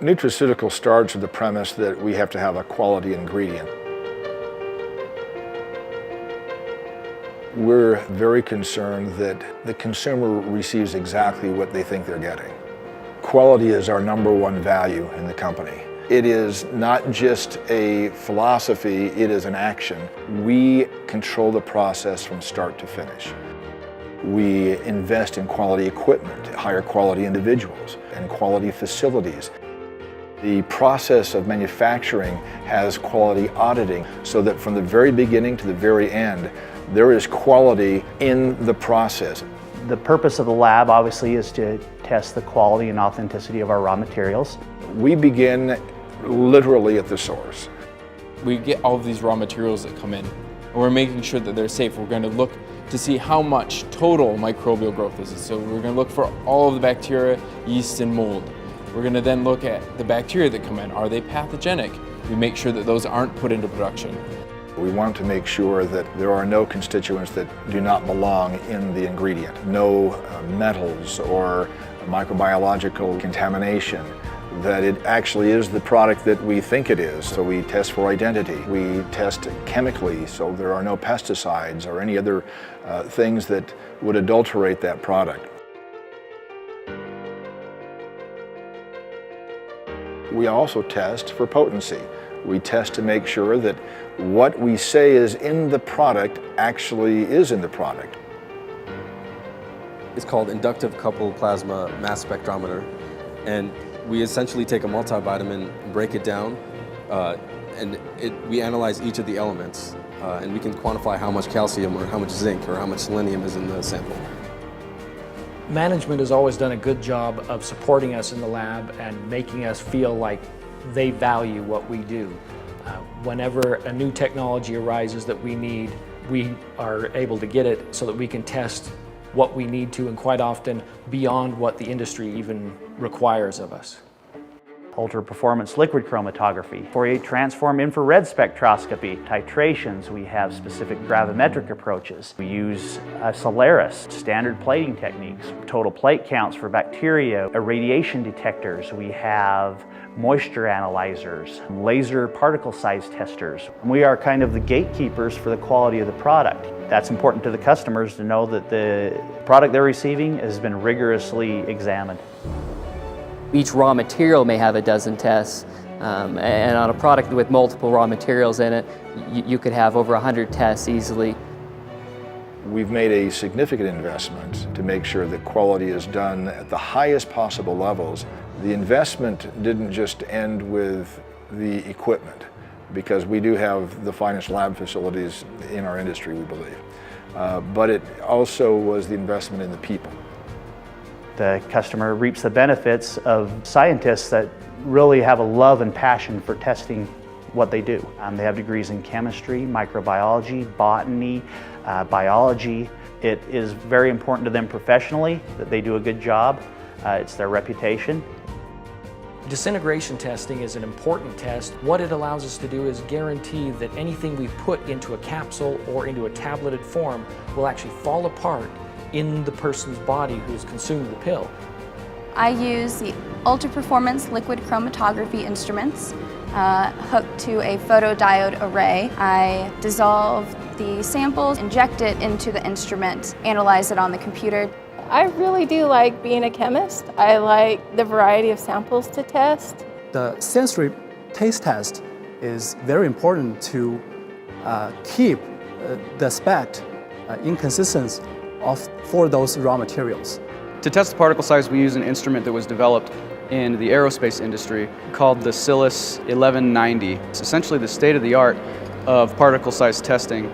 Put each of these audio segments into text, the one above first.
Nutraceutical starts with the premise that we have to have a quality ingredient. We're very concerned that the consumer receives exactly what they think they're getting. Quality is our #1 value in the company. It is not just a philosophy, it is an action. We control the process from start to finish. We invest in quality equipment, hire quality individuals, and quality facilities. The process of manufacturing has quality auditing so that from the very beginning to the very end, there is quality in the process. The purpose of the lab obviously is to test the quality and authenticity of our raw materials. We begin literally at the source. We get all of these raw materials that come in, and we're making sure that they're safe. We're going to look to see how much total microbial growth is. So we're going to look for all of the bacteria, yeast, and mold. We're going to then look at the bacteria that come in. Are they pathogenic? We make sure that those aren't put into production. We want to make sure that there are no constituents that do not belong in the ingredient. No metals or microbiological contamination, that it actually is the product that we think it is. So we test for identity. We test chemically, so there are no pesticides or any other things that would adulterate that product. We also test for potency. We test to make sure that what we say is in the product actually is in the product. It's called inductive coupled plasma mass spectrometer, and we essentially take a multivitamin, break it down, and we analyze each of the elements, and we can quantify how much calcium or how much zinc or how much selenium is in the sample. Management has always done a good job of supporting us in the lab and making us feel like they value what we do. Whenever a new technology arises that we need, we are able to get it so that we can test what we need to, and quite often beyond what the industry even requires of us. Ultra-performance liquid chromatography, Fourier transform infrared spectroscopy, titrations. We have specific gravimetric approaches. We use Solaris, standard plating techniques, total plate counts for bacteria, irradiation detectors. We have moisture analyzers, laser particle size testers. We are kind of the gatekeepers for the quality of the product. That's important to the customers to know that the product they're receiving has been rigorously examined. Each raw material may have a dozen tests, and on a product with multiple raw materials in it, you could have over 100 tests easily. We've made a significant investment to make sure that quality is done at the highest possible levels. The investment didn't just end with the equipment, because we do have the finest lab facilities in our industry, we believe. But it also was the investment in the people. The customer reaps the benefits of scientists that really have a love and passion for testing what they do. They have degrees in chemistry, microbiology, botany, biology. It is very important to them professionally that they do a good job. It's their reputation. Disintegration testing is an important test. What it allows us to do is guarantee that anything we put into a capsule or into a tableted form will actually fall apart in the person's body who's consumed the pill. I use the ultra-performance liquid chromatography instruments hooked to a photodiode array. I dissolve the samples, inject it into the instrument, analyze it on the computer. I really do like being a chemist. I like the variety of samples to test. The sensory taste test is very important to keep the spec inconsistent for those raw materials. To test the particle size, we use an instrument that was developed in the aerospace industry called the Silis 1190. It's essentially the state-of-the-art of particle size testing.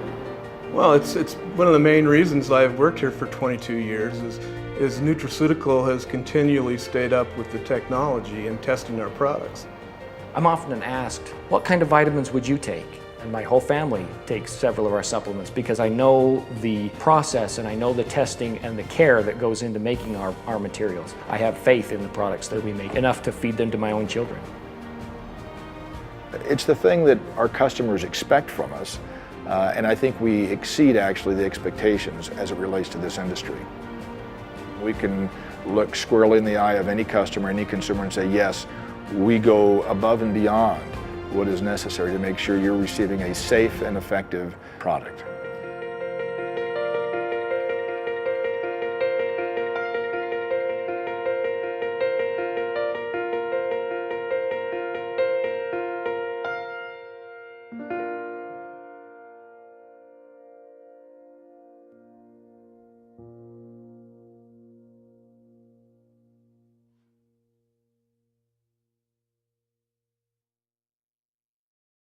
Well, it's one of the main reasons I've worked here for 22 years is Nutraceutical has continually stayed up with the technology and testing our products. I'm often asked, what kind of vitamins would you take? And my whole family takes several of our supplements because I know the process and I know the testing and the care that goes into making our materials. I have faith in the products that we make, enough to feed them to my own children. It's the thing that our customers expect from us, and I think we exceed actually the expectations as it relates to this industry. We can look squarely in the eye of any customer, any consumer and say, yes, We go above and beyond what is necessary to make sure you're receiving a safe and effective product.